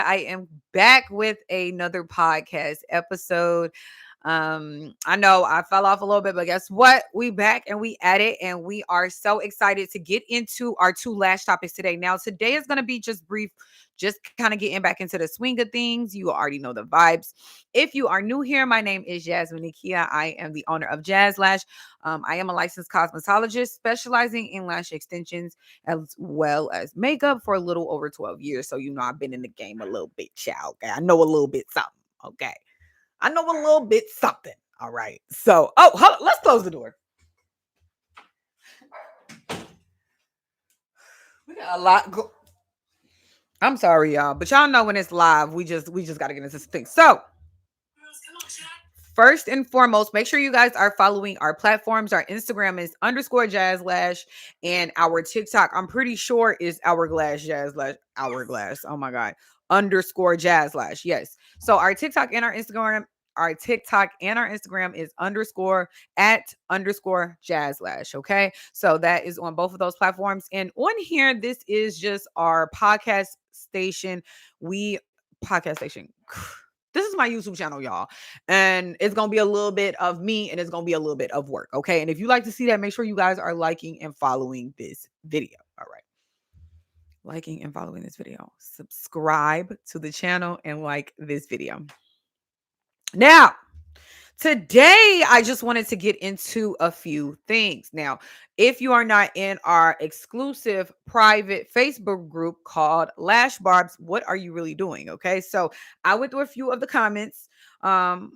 I am back with another podcast episode. I know I fell off a little bit, but guess what? We back and we at it, and we are so excited to get into our two lash topics today. Now, today is going to be just brief, just kind of getting back into the swing of things. You already know the vibes. If you are new here, my name is Jasmine Nikia. I am the owner of Jazz Lash. I am a licensed cosmetologist specializing in lash extensions as well as makeup for a little over 12 years. So, I've been in the game a little bit, child. Okay. I know a little bit something. Okay. I know a little bit something. All right. So, let's close the door. We got a lot. I'm sorry, y'all, but y'all know when it's live, we just got to get into this thing. So, first and foremost, make sure you guys are following our platforms. Our Instagram is _jazzlash, and our TikTok, I'm pretty sure, is hourglass jazzlash. Hourglass. Oh my god. _jazzlash. Yes. So our TikTok and our Instagram is @_jazzlash. Okay. So that is on both of those platforms. And on here, this is just our podcast station. We podcast station. This is my YouTube channel, y'all. And it's going to be a little bit of me and it's going to be a little bit of work. Okay. And if you like to see that, make sure you guys are liking and following this video. All right. Liking and following this video. Subscribe to the channel and like this video. Now, today, I just wanted to get into a few things. Now, if you are not in our exclusive private Facebook group called Lash BARBS, what are you really doing? Okay, so I went through a few of the comments on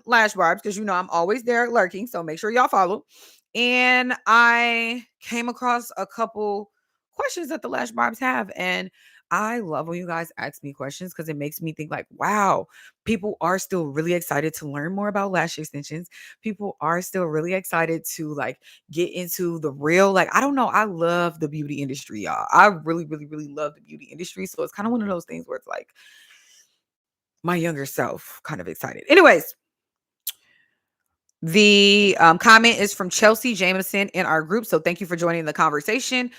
Lash BARBS because I'm always there lurking. So make sure y'all follow. And I came across a couple questions that the Lash BARBS have, and I love when you guys ask me questions because it makes me think like, wow, people are still really excited to learn more about lash extensions. People are still really excited to like get into the real, like, I don't know. I love the beauty industry, y'all. I really, really, really love the beauty industry. So it's kind of one of those things where it's like my younger self kind of excited. Anyways, the comment is from Chelsea Jameson in our group. So thank you for joining the conversation.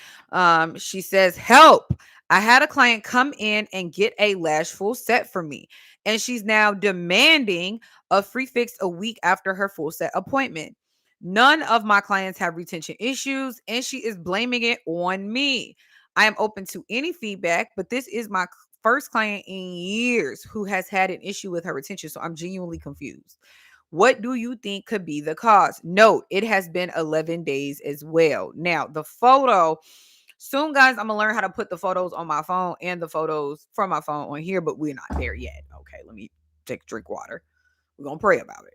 She says, help. I had a client come in and get a lash full set for me, and she's now demanding a free fix a week after her full set appointment. None of my clients have retention issues, and she is blaming it on me. I am open to any feedback, but this is my first client in years who has had an issue with her retention, so I'm genuinely confused. What do you think could be the cause? Note, it has been 11 days as well. Now, the photo, soon, guys, I'm going to learn how to put the photos on my phone and the photos from my phone on here, but we're not there yet. Okay, let me take a drink water. We're going to pray about it.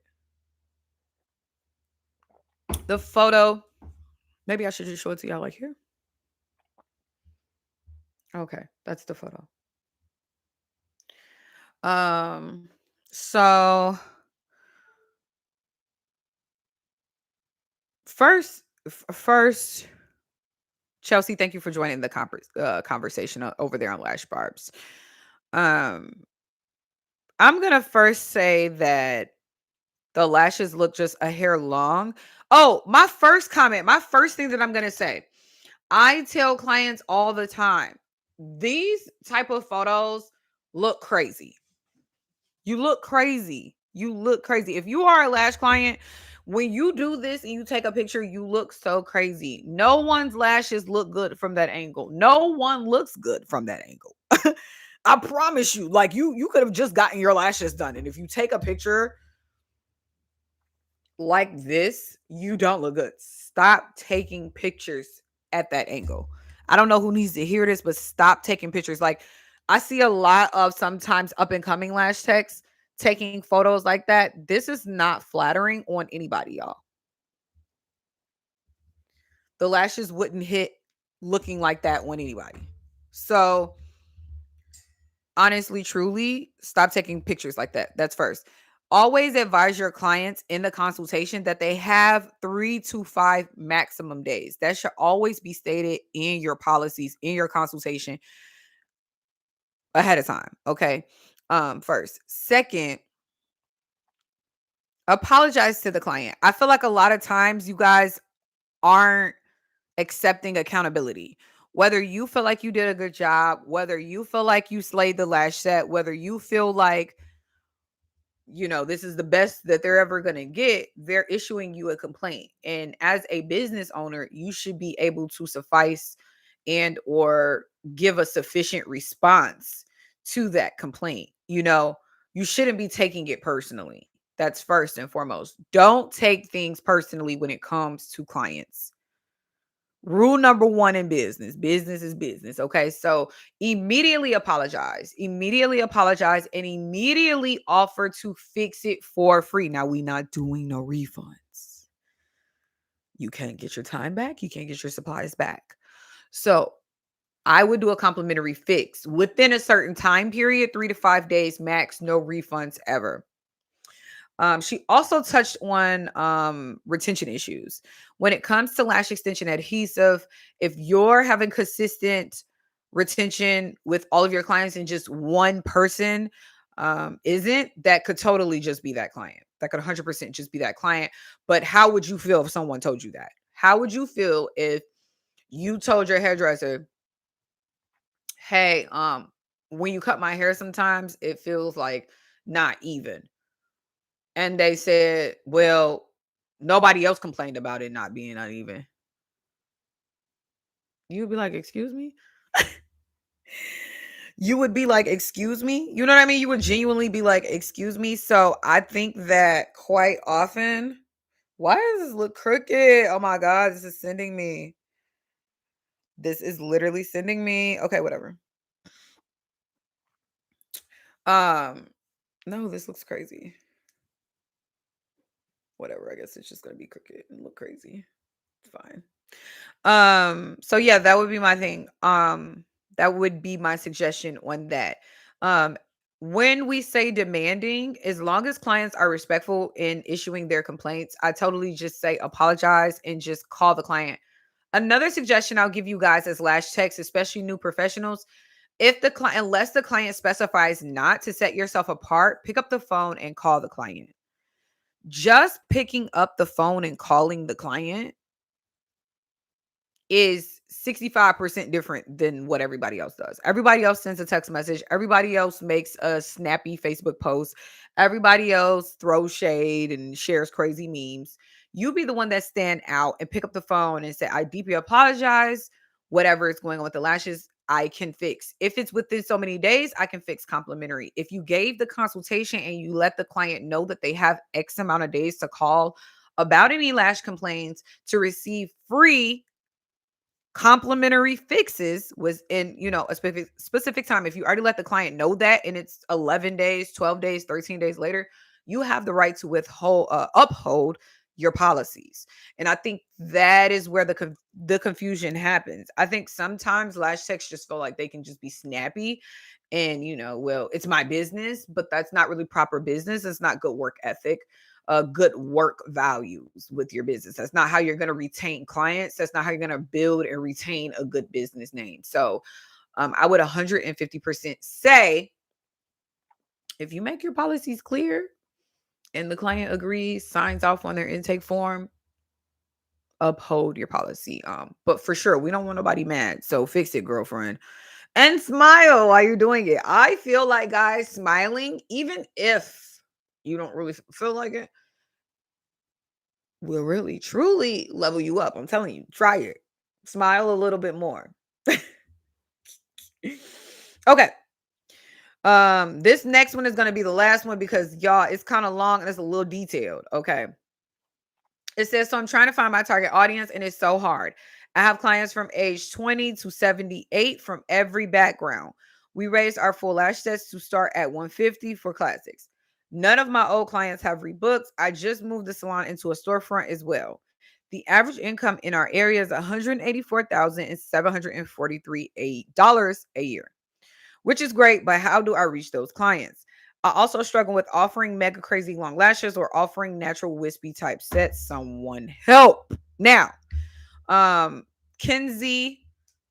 The photo, maybe I should just show it to y'all like here. Okay, that's the photo. So first, Chelsea, thank you for joining the conversation over there on Lash Barbs. Um, I'm gonna first say that the lashes look just a hair long. Oh, my first comment, my first thing that I'm gonna say, I tell clients all the time, these type of photos look crazy. You look crazy. You look crazy. If you are a lash client, when you do this and you take a picture, you look so crazy. No one's lashes look good from that angle. No one looks good from that angle. I promise you. Like you could have just gotten your lashes done, and if you take a picture like this, you don't look good. Stop taking pictures at that angle. I don't know who needs to hear this, but stop taking pictures. Like, I see a lot of sometimes up and coming lash techs taking photos like that. This is not flattering on anybody, y'all. The lashes wouldn't hit looking like that on anybody. So, honestly, truly, stop taking pictures like that. That's first. Always advise your clients in the consultation that they have 3 to 5 maximum days. That should always be stated in your policies, in your consultation ahead of time. Okay. First. Second, apologize to the client. I feel like a lot of times you guys aren't accepting accountability. Whether you feel like you did a good job, whether you feel like you slayed the lash set, whether you feel like, this is the best that they're ever going to get, they're issuing you a complaint. And as a business owner, you should be able to suffice and or give a sufficient response to that complaint. You shouldn't be taking it personally. That's first and foremost. Don't take things personally when it comes to clients. Rule number one in business is business. Okay. So immediately apologize, and immediately offer to fix it for free. Now, we not doing no refunds. You can't get your time back. You can't get your supplies back. So I would do a complimentary fix within a certain time period, 3 to 5 days max, no refunds ever. She also touched on retention issues. When it comes to lash extension adhesive, if you're having consistent retention with all of your clients and just one person isn't, that could totally just be that client. That could 100% just be that client. But how would you feel if someone told you that? How would you feel if you told your hairdresser, hey, when you cut my hair, sometimes it feels like not even? And they said, well, nobody else complained about it not being uneven. You'd be like, excuse me? You would be like, excuse me? You know what I mean? You would genuinely be like, excuse me. So I think that quite often, why does this look crooked? Oh my God, this is sending me. This is literally sending me. Okay, whatever. Um, no, this looks crazy. Whatever. I guess it's just gonna be crooked and look crazy. It's fine. So yeah, that would be my thing. That would be my suggestion on that. Um, when we say demanding, as long as clients are respectful in issuing their complaints, I totally just say apologize and just call the client. Another suggestion I'll give you guys as lash techs, especially new professionals, if the client, unless the client specifies not to set yourself apart, pick up the phone and call the client. Just picking up the phone and calling the client is 65% different than what everybody else does. Everybody else sends a text message. Everybody else makes a snappy Facebook post. Everybody else throws shade and shares crazy memes. You be the one that stand out and pick up the phone and say, I deeply apologize. Whatever is going on with the lashes, I can fix. If it's within so many days, I can fix complimentary. If you gave the consultation and you let the client know that they have X amount of days to call about any lash complaints to receive free complimentary fixes was in a specific time. If you already let the client know that and it's 11 days, 12 days, 13 days later, you have the right to withhold uphold your policies. And I think that is where the confusion happens. I think sometimes lash techs just feel like they can just be snappy and well, it's my business, but that's not really proper business. It's not good work ethic, good work values with your business. That's not how you're going to retain clients. That's not how you're going to build and retain a good business name. So I would 150% say, if you make your policies clear and the client agrees, signs off on their intake form, uphold your policy. But for sure, we don't want nobody mad. So fix it, girlfriend. And smile while you're doing it. I feel like, guys, smiling, even if you don't really feel like it, will really truly level you up. I'm telling you, try it. Smile a little bit more. Okay. This next one is going to be the last one because y'all, it's kind of long and it's a little detailed. Okay. It says, so I'm trying to find my target audience and it's so hard. I have clients from age 20 to 78 from every background. We raised our full lash sets to start at 150 for classics. None of my old clients have rebooked. I just moved the salon into a storefront as well. The average income in our area is $184,743 a year, which is great, but how do I reach those clients? I also struggle with offering mega crazy long lashes or offering natural wispy type sets. Someone help. Now, Kenzie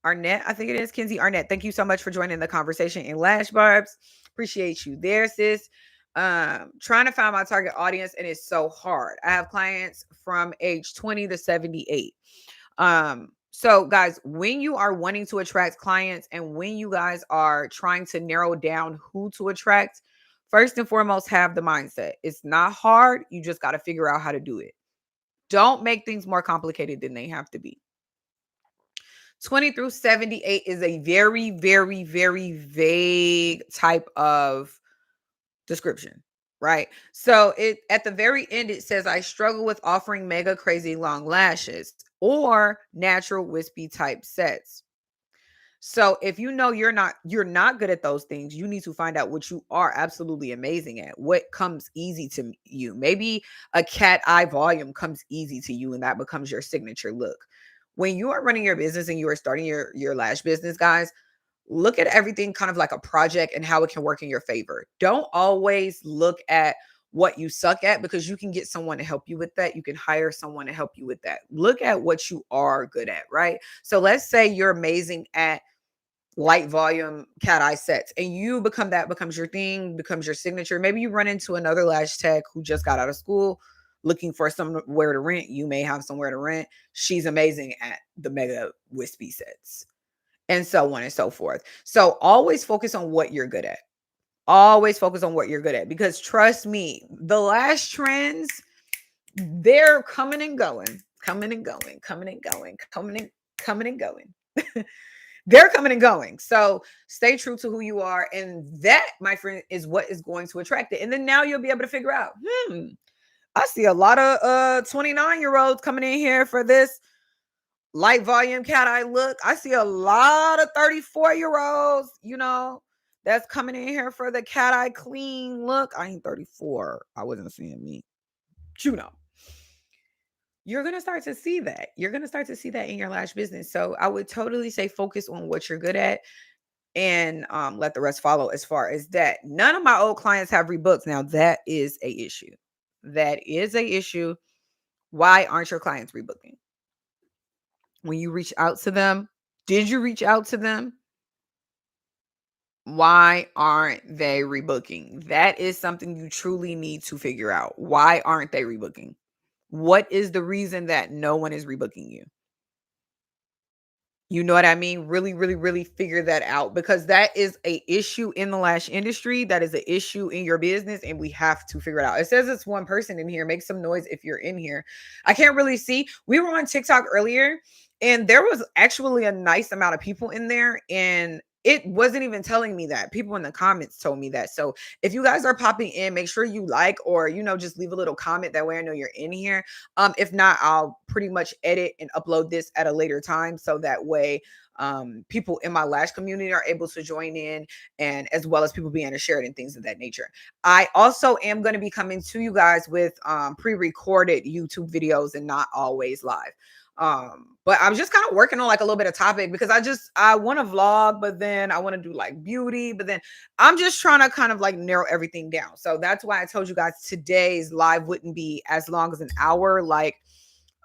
Arnett, I think it is Kenzie Arnett. Thank you so much for joining the conversation in Lash Barbs. Appreciate you there, sis. Trying to find my target audience and it's so hard. I have clients from age 20 to 78. So, guys, when you are wanting to attract clients and when you guys are trying to narrow down who to attract, first and foremost, have the mindset. It's not hard. You just got to figure out how to do it. Don't make things more complicated than they have to be. 20 through 78 is a very, very, very vague type of description, right? So it at the very end it says I struggle with offering mega crazy long lashes or natural wispy type sets. So if you know you're not good at those things, you need to find out what you are absolutely amazing at. What comes easy to you? Maybe a cat eye volume comes easy to you and that becomes your signature look. When you are running your business and you are starting your lash business, guys, look at everything kind of like a project and how it can work in your favor. Don't always look at what you suck at because you can get someone to help you with that. You can hire someone to help you with that. Look at what you are good at, right? So let's say you're amazing at light volume cat eye sets and you become that becomes your thing, becomes your signature. Maybe you run into another lash tech who just got out of school looking for somewhere to rent. You may have somewhere to rent. She's amazing at the mega wispy sets and so on and so forth. So always focus on what you're good at. Always focus on what you're good at because trust me, the lash trends, they're coming and going, coming and going, coming and going, coming and going. They're coming and going. So stay true to who you are. And that, my friend, is what is going to attract it. And then now you'll be able to figure out, I see a lot of 29-year-olds coming in here for this light volume cat eye look. I see a lot of 34-year-olds, that's coming in here for the cat eye clean look. I ain't 34. I wasn't seeing me. You know. You're going to start to see that. You're going to start to see that in your lash business. So I would totally say focus on what you're good at and let the rest follow as far as that. None of my old clients have rebooked. Now that is a issue. That is a issue. Why aren't your clients rebooking? When you reach out to them, did you reach out to them? Why aren't they rebooking? That is something you truly need to figure out. Why aren't they rebooking? What is the reason that no one is rebooking you? You know what I mean? Really, really, really figure that out because that is a issue in the lash industry. That is an issue in your business, and we have to figure it out. It says it's one person in here. Make some noise if you're in here. I can't really see. We were on TikTok earlier, and there was actually a nice amount of people in there, and it wasn't even telling me that. People in the comments told me that. So if you guys are popping in, make sure you like or just leave a little comment. That way I know you're in here. If not, I'll pretty much edit and upload this at a later time. So that way people in my lash community are able to join in and as well as people being able to share it and things of that nature. I also am going to be coming to you guys with pre-recorded YouTube videos and not always live. But I'm just kind of working on like a little bit of topic because I want to vlog, but then I want to do like beauty, but then I'm just trying to kind of like narrow everything down. So that's why I told you guys today's live wouldn't be as long as an hour. Like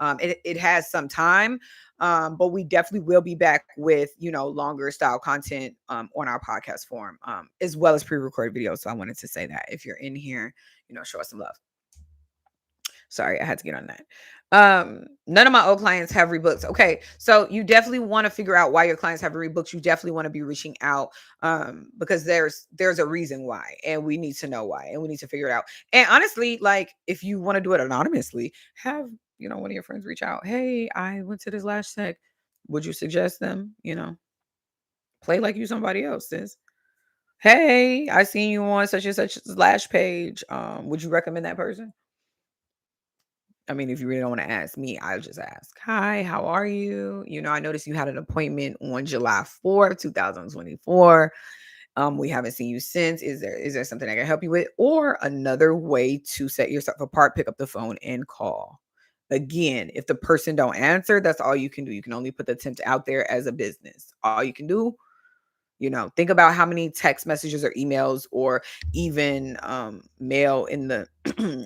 it has some time. But we definitely will be back with, longer style content on our podcast form, as well as pre-recorded videos. So I wanted to say that if you're in here, show us some love. Sorry, I had to get on that. None of my old clients have rebooks. Okay, so you definitely want to figure out why your clients have rebooks. You definitely want to be reaching out because there's a reason why, and we need to know why, and we need to figure it out. And honestly, like if you want to do it anonymously, have one of your friends reach out. Hey, I went to this lash tech. Would you suggest them? Play like you somebody else, sis. Hey, I seen you on such and such lash page. Would you recommend that person? I mean, if you really don't want to ask me, I'll just ask, hi, how are you? I noticed you had an appointment on July 4th, 2024. We haven't seen you since. Is there something I can help you with? Or another way to set yourself apart, pick up the phone and call. Again, if the person don't answer, that's all you can do. You can only put the attempt out there as a business. All you can do, think about how many text messages or emails or even mail in the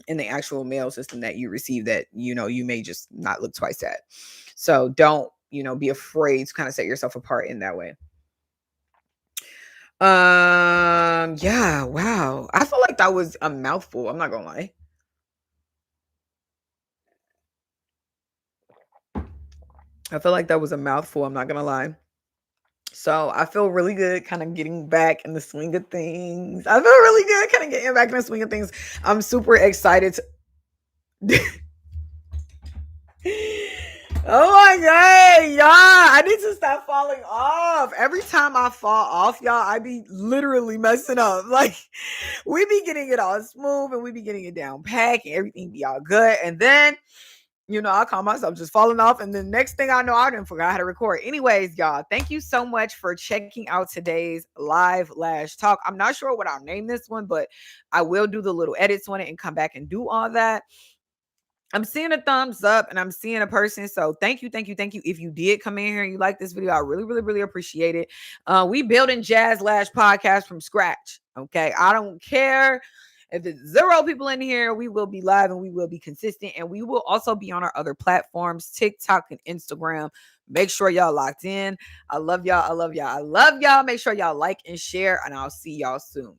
in the actual mail system that you receive that you may just not look twice at. So don't be afraid to kind of set yourself apart in that way. Yeah, wow, I feel like that was a mouthful, I'm not gonna lie. I feel like that was a mouthful, I'm not gonna lie. So I feel really good kind of getting back in the swing of things. I feel really good kind of getting back in the swing of things. I'm super excited to Oh my god, y'all. I need to stop falling off. Every time I fall off, y'all, I be literally messing up. Like we be getting it all smooth and we be getting it down pack and everything be all good. And then I call myself just falling off. And the next thing I know, I didn't forget how to record. Anyways, y'all, thank you so much for checking out today's live Lash talk. I'm not sure what I'll name this one, but I will do the little edits on it and come back and do all that. I'm seeing a thumbs up and I'm seeing a person. So thank you, thank you, thank you. If you did come in here and you like this video, I really, really, really appreciate it. We building Jazz Lash podcast from scratch. Okay. I don't care if it's 0 people in here. We will be live and we will be consistent. And we will also be on our other platforms, TikTok and Instagram. Make sure y'all locked in. I love y'all. I love y'all. I love y'all. Make sure y'all like and share. And I'll see y'all soon.